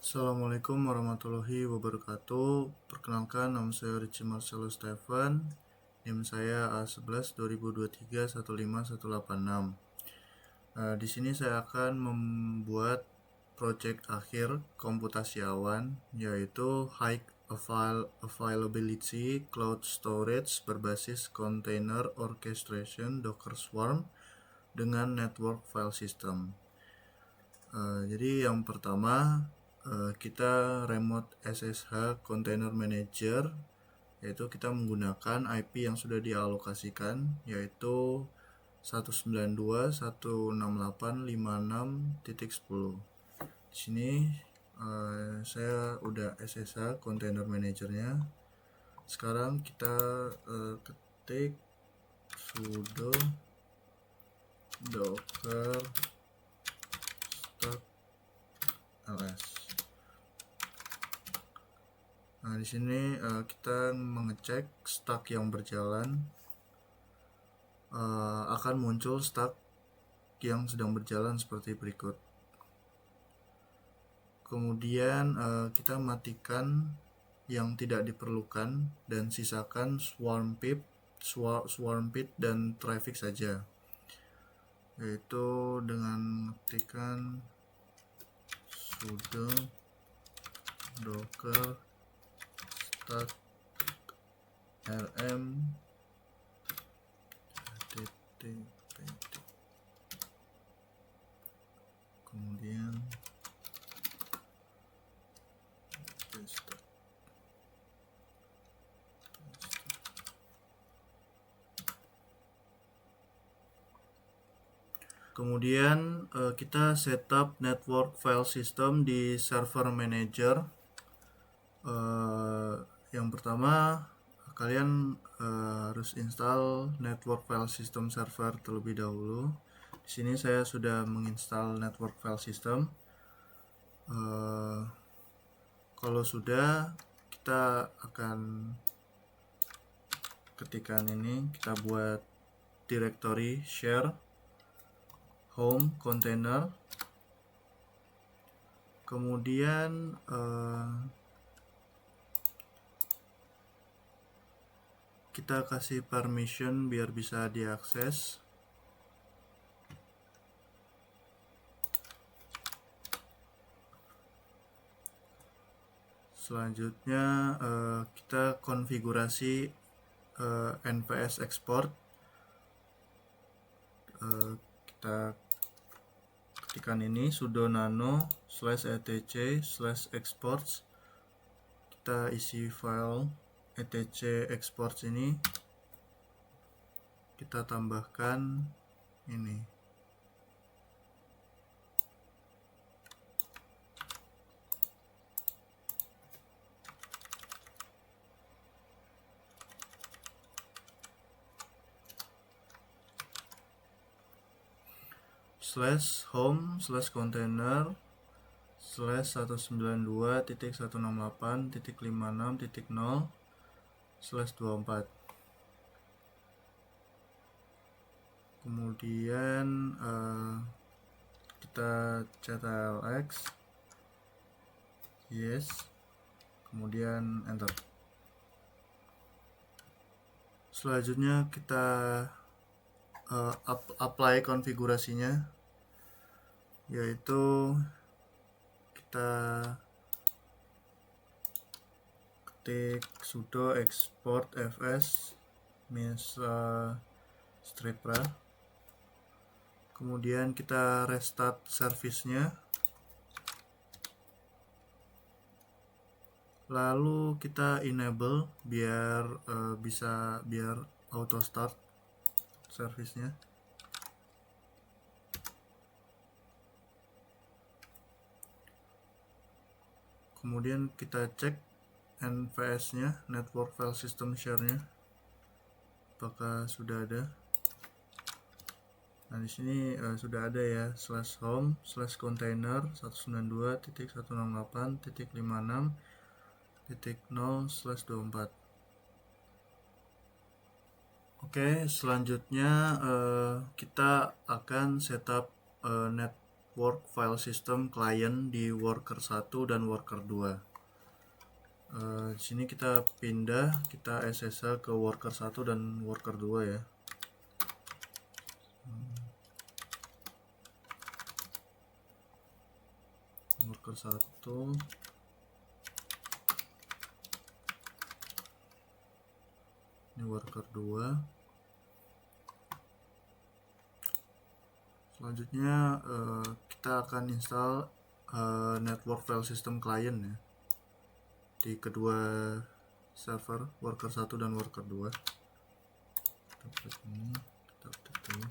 Assalamualaikum warahmatullahi wabarakatuh. Perkenalkan, nama saya Richie Marcelo Stephen. NIM saya A11 2023 15186. Di sini saya akan membuat project akhir komputasi awan, yaitu High Availability Cloud Storage berbasis Container Orchestration Docker Swarm dengan Network File System. Jadi yang pertama, kita remote SSH Container Manager, yaitu kita menggunakan IP yang sudah dialokasikan, yaitu 192.168.56.10. Di sini saya udah SSH Container Managernya. Sekarang kita ketik sudo docker ls. Nah, di sini kita mengecek stack yang berjalan. Akan muncul stack yang sedang berjalan seperti berikut. Kemudian kita matikan yang tidak diperlukan dan sisakan swarm pip dan traffic saja, yaitu dengan mengketikkan sudo docker stack rm kemudian kita setup network file system di server manager. Yang pertama, kalian harus install network file system server terlebih dahulu. Di sini saya sudah menginstal network file system. Kalau sudah, kita akan ketikkan ini, kita buat directory share home container. Kemudian kita kasih permission biar bisa diakses. Selanjutnya kita konfigurasi nps export. Kita ketikkan ini sudo nano /etc/exports. Kita isi file etc exports ini, kita tambahkan ini. /home/container/192.168.56.0/24. Kemudian kita ctrlx yes, kemudian enter. Selanjutnya kita apply konfigurasinya, yaitu kita ketik sudo export fs -stripra. Kemudian kita restart service-nya. Lalu kita enable biar biar auto start service-nya. Kemudian kita cek NFS-nya, network file system share-nya, apakah sudah ada. Nah, di sini sudah ada ya, /home/container 192.168.56.0/24. Oke, selanjutnya kita akan setup network file system client di worker 1 dan worker 2. Di sini kita pindah, kita SSH ke worker 1 dan worker 2 ya. Worker 1, ini worker 2. Selanjutnya kita akan install network file system client ya di kedua server, worker 1 dan worker 2. Kita klik ini, kita update dulu.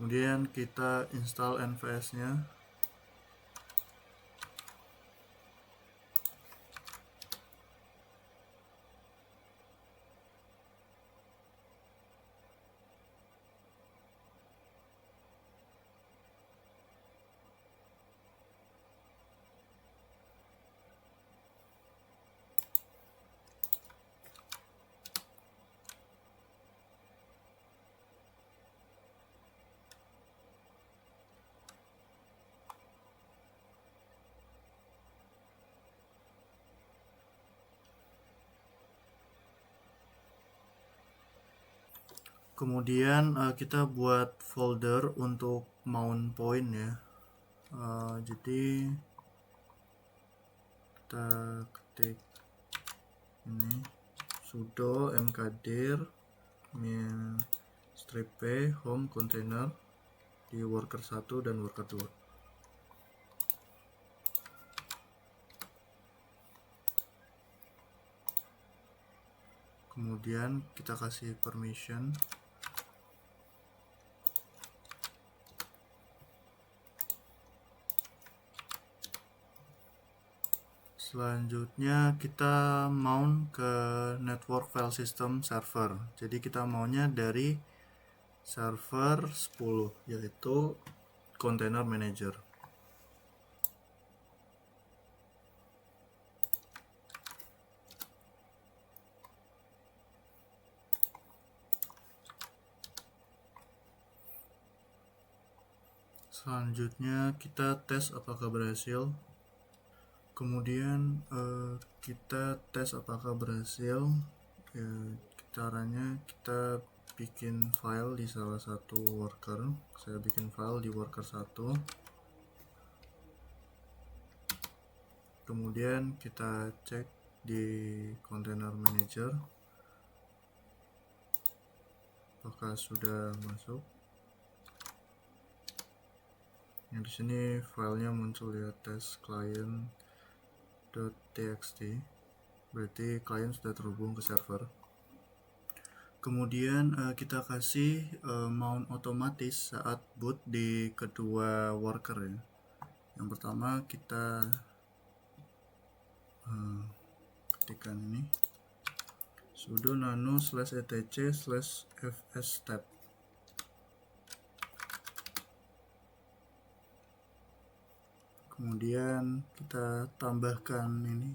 Kemudian kita install NVS-nya. Kemudian kita buat folder untuk mount point ya. Jadi kita ketik ini sudo mkdir -p home container di worker 1 dan worker 2. Kemudian kita kasih permission. Selanjutnya kita mount ke network file system server. Jadi kita maunya dari server 10 yaitu container manager. Selanjutnya kita tes apakah berhasil. Kemudian kita tes apakah berhasil ya, caranya kita bikin file di salah satu worker. Saya bikin file di worker 1, kemudian kita cek di container manager apakah sudah masuk. Yang di sini filenya muncul ya, test client.txt, berarti klien sudah terhubung ke server. Kemudian kita kasih mount otomatis saat boot di kedua worker ya. Yang pertama kita ketikkan ini sudo nano /etc/fstab. Kemudian kita tambahkan ini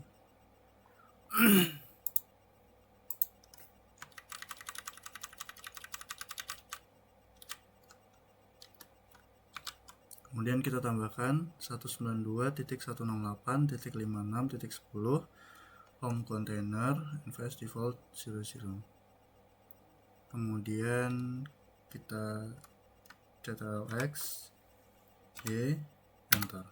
kemudian kita tambahkan 192.168.56.10 home container NVS default 00. Kemudian kita ctrl+x y enter.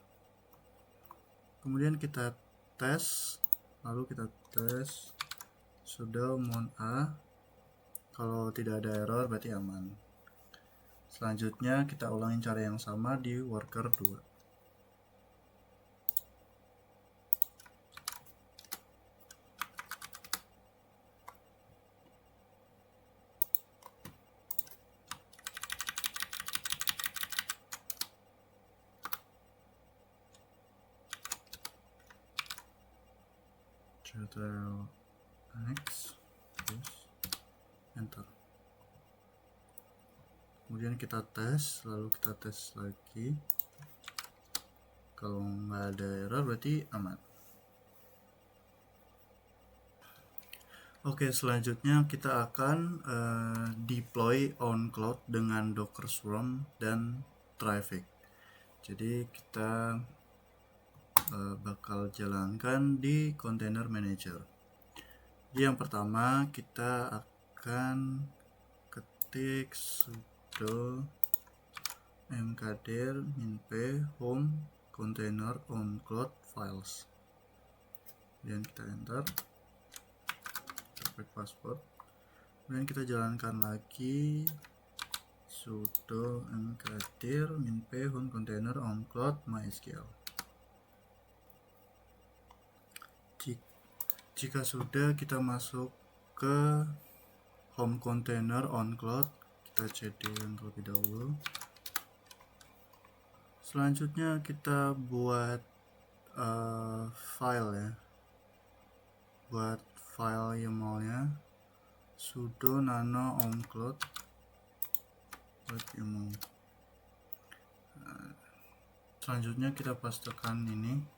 Kemudian kita tes, lalu kita tes sudo mount a. Kalau tidak ada error berarti aman. Selanjutnya kita ulangi cara yang sama di worker 2. Ctrl X, terus enter. Kemudian kita tes, lalu kita tes lagi. Kalau nggak ada error berarti aman. Oke, selanjutnya kita akan deploy on cloud dengan Docker Swarm dan Traffic. Jadi kita bakal jalankan di Container Manager. Jadi yang pertama kita akan ketik sudo mkdir -p home container on cloud files. Kemudian kita enter. Password. Kemudian kita jalankan lagi sudo mkdir -p home container on cloud mysql. Jika sudah, kita masuk ke home container on cloud, kita cd terlebih dahulu. Selanjutnya kita buat file ya, buat file YAML-nya sudo nano on cloud YAML. Selanjutnya kita pastekan ini.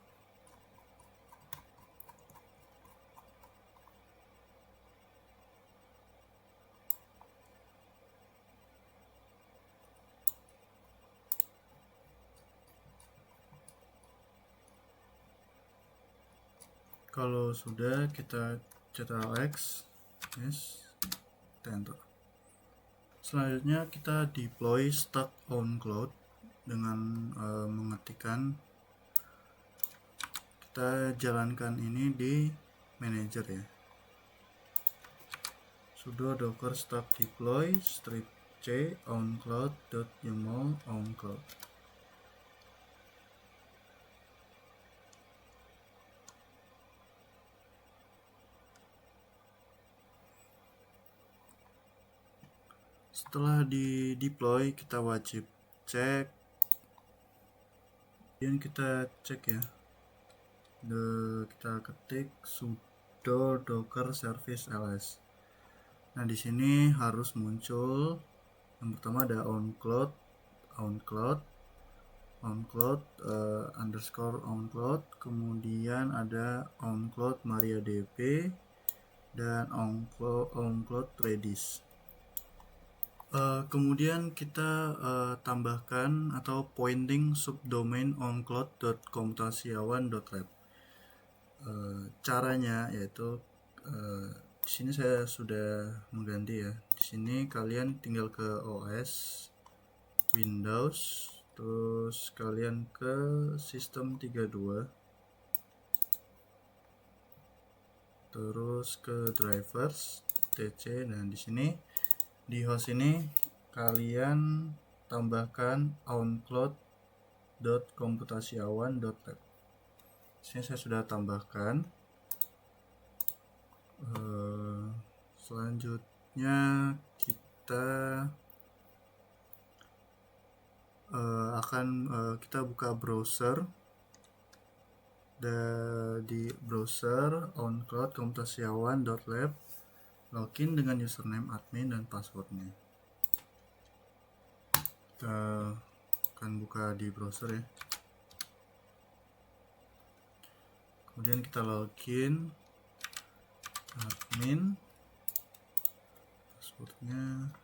Kalau sudah, kita Ctrl X, yes, kita enter. Selanjutnya kita deploy stack on cloud dengan mengetikkan, kita jalankan ini di manager ya, sudo docker stack deploy strip c on cloud.yaml on cloud. Setelah di deploy, kita wajib cek, kemudian kita cek ya, kita ketik sudo docker service ls. Nah, di sini harus muncul yang pertama ada on cloud underscore on cloud, kemudian ada on cloud mariadb dan on cloud redis. Kemudian kita tambahkan atau pointing subdomain oncloud.komputasiawan.lab. Caranya yaitu di sini saya sudah mengganti ya. Di sini kalian tinggal ke OS, Windows, terus kalian ke System 32, terus ke drivers, etc. Dan di sini di host ini kalian tambahkan oncloud.komputasiawan.lab. Sini saya sudah tambahkan. Selanjutnya kita kita buka browser. Di browser oncloud.komputasiawan.lab, login dengan username admin dan passwordnya. Kita akan buka di browser ya. Kemudian kita login admin, passwordnya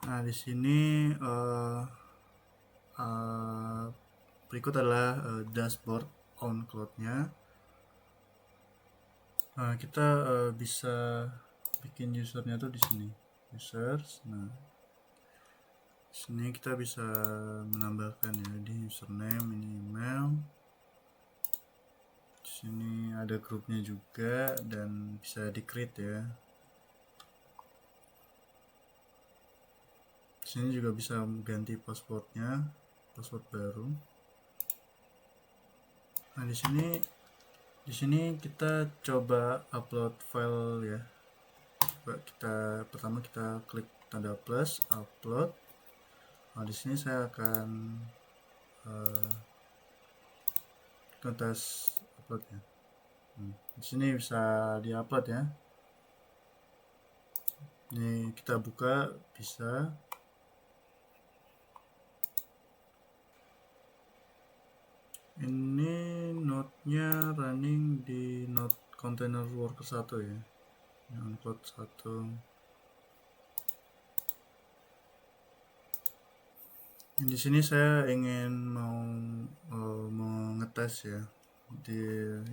Nah, di sini berikut adalah dashboard on cloud-nya. Nah, kita bisa bikin usernya tuh di sini, users. Nah, di sini kita bisa menambahkan ya, di username, ini email. Di sini ada grupnya juga dan bisa di create ya. Sini juga bisa ganti passwordnya, password baru. Nah, di sini Di sini kita coba upload file ya. Coba pertama kita klik tanda plus, upload. Nah, di sini saya akan ngetes uploadnya. Di sini bisa diupload ya. Ini kita buka, bisa. Ini node-nya running di node container worker 1 ya. Node 1. Di sini saya ingin mau mengetes ya,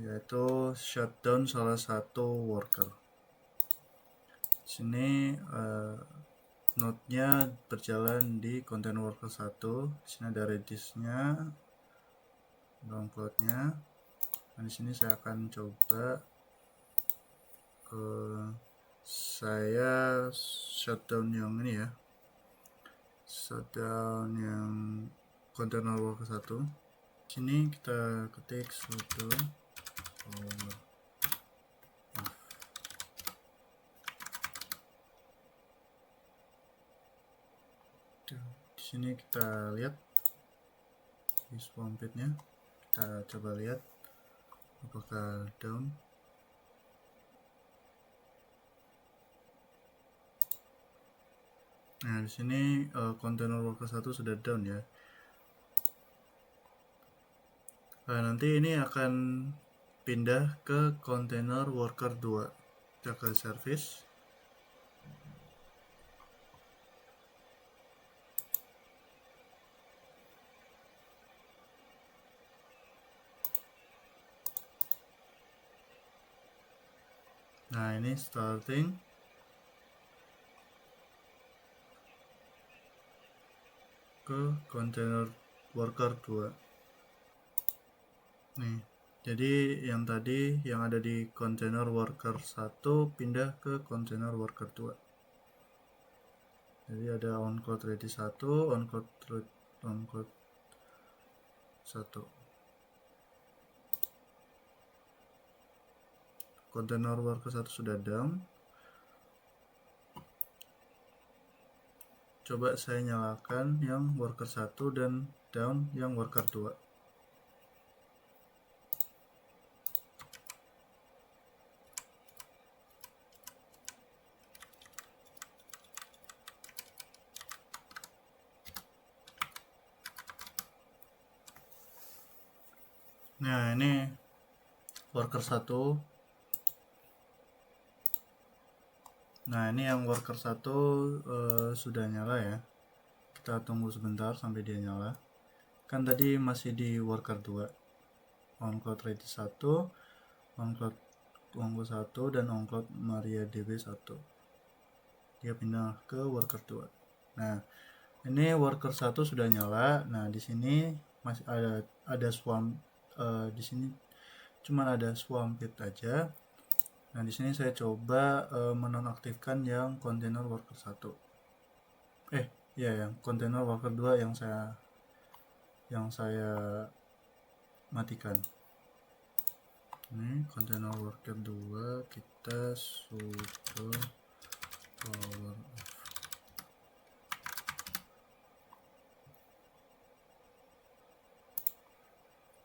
yaitu shutdown salah satu worker. Di sini node-nya berjalan di container worker 1. Di sini ada Redis-nya, download-nya. Nah, di sini saya akan coba saya shutdown yang ini ya, shutdown yang container worker 1. Sini kita ketik sudo power. Di sini kita lihat di swampit-nya, kita coba lihat apakah down. Nah, di sini container worker 1 sudah down ya. Nah, nanti ini akan pindah ke container worker 2. Kita ke service. Nah, ini starting. Ke container worker 2. Nih, jadi yang tadi yang ada di container worker 1 pindah ke container worker 2. Jadi ada oncloud ready 1, oncloud 1. Container worker 1 sudah down. Coba saya nyalakan yang worker 1 dan down yang worker 2. Nah, ini worker 1. Nah, ini yang worker 1 sudah nyala ya. Kita tunggu sebentar sampai dia nyala. Kan tadi masih di worker 2. Oncloud ready 1, oncloud Wonggo 1 dan oncloud MariaDB 1. Dia pindah ke worker 2. Nah, ini worker 1 sudah nyala. Nah, di sini masih ada swarm, di sini cuma ada swampit aja. Nah, di sini saya coba menonaktifkan yang container worker 1. Ya, yang container worker 2 yang saya matikan. Ini container worker 2, kita sudo power off.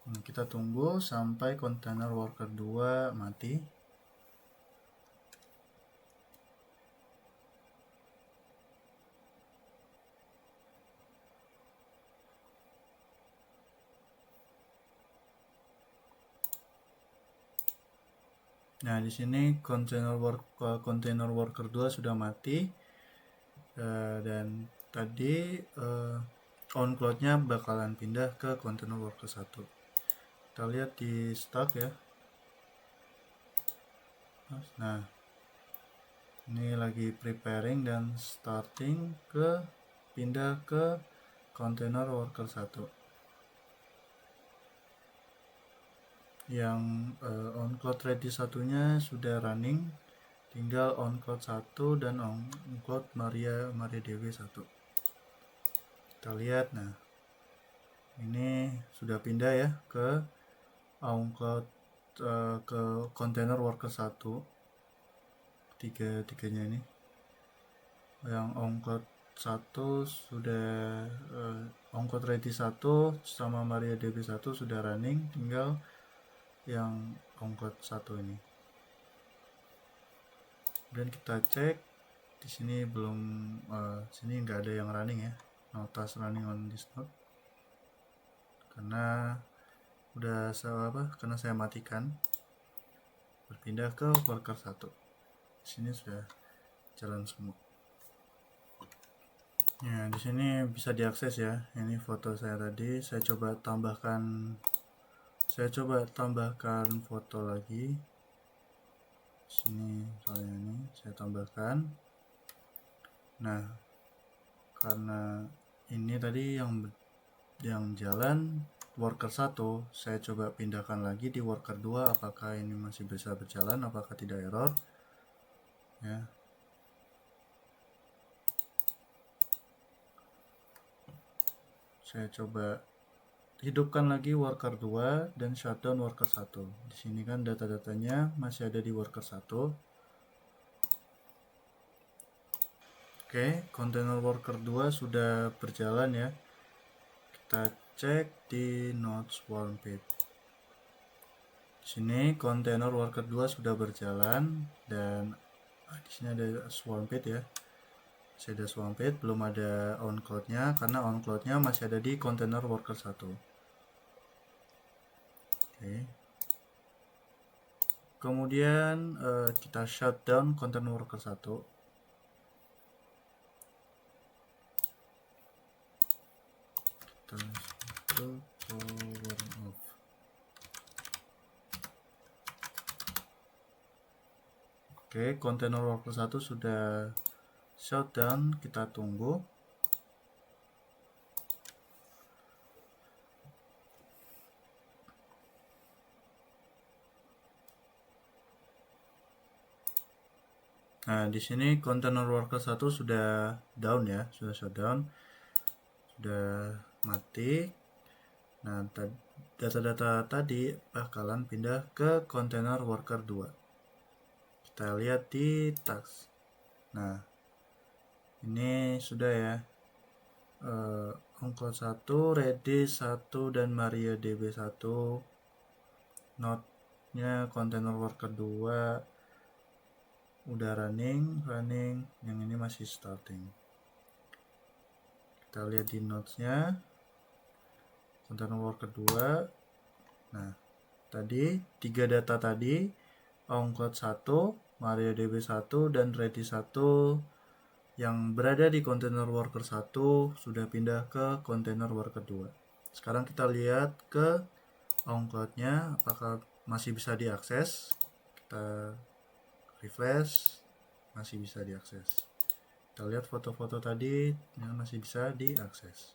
Nah, kita tunggu sampai container worker 2 mati. Nah, di sini container worker 2 sudah mati. Dan tadi oncloud-nya bakalan pindah ke container worker 1. Kita lihat di start ya. Nah, ini lagi preparing dan starting pindah ke container worker 1. Yang oncloud ready satunya sudah running, tinggal oncloud 1 dan oncloud MariaDB 1. Kita lihat, nah ini sudah pindah ya ke oncloud ke container worker 1, tiganya ini. Yang ongkot 1 sudah ongkot ready 1 sama MariaDB 1 sudah running, tinggal yang ongkot 1 ini. Kemudian kita cek di sini belum, sini nggak ada yang running ya, no task running on this node, karena udah karena saya matikan. Berpindah ke worker 1. Di sini sudah jalan semua. Ya, di sini bisa diakses ya. Ini foto saya tadi. Saya coba tambahkan foto lagi. Sini misalnya ini saya tambahkan. Nah, karena ini tadi yang jalan worker 1, saya coba pindahkan lagi di worker 2, apakah ini masih bisa berjalan, apakah tidak error ya. Saya coba hidupkan lagi worker 2 dan shutdown worker 1. Di sini kan data-datanya masih ada di worker 1. Oke, container worker 2 sudah berjalan ya. Kita cek di node swarm page. Di sini container worker 2 sudah berjalan dan di sini ada swarm page ya. Masih ada swarm page, belum ada on cloud-nya karena on cloud-nya masih ada di container worker 1. Oke. Kemudian kita shutdown container worker 1. Power off. Oke, container worker 1 sudah shutdown, kita tunggu. Nah, di sini container worker 1 sudah down ya, sudah shutdown, sudah mati. Nah, data-data tadi bakalan pindah ke container worker 2. Kita lihat di task. Nah, ini sudah ya. Ongkot 1, Redis 1 dan MariaDB 1. Node-nya container worker 2 udah running, yang ini masih starting. Kita lihat di nodes-nya container worker 2. Nah, tadi 3 data tadi, ongkot 1, MariaDB 1 dan Redis 1 yang berada di container worker 1 sudah pindah ke container worker 2. Sekarang kita lihat ke ongkotnya apakah masih bisa diakses. Kita refresh, masih bisa diakses. Kita lihat foto-foto tadi yang masih bisa diakses.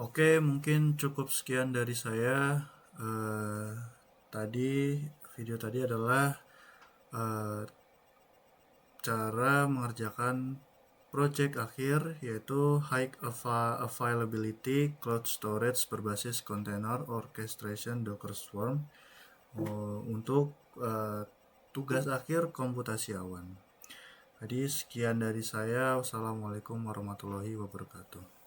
Oke, mungkin cukup sekian dari saya. Video tadi adalah cara mengerjakan project akhir, yaitu high availability cloud storage berbasis container orchestration Docker Swarm untuk tugas akhir komputasi awan. Jadi sekian dari saya. Wassalamualaikum warahmatullahi wabarakatuh.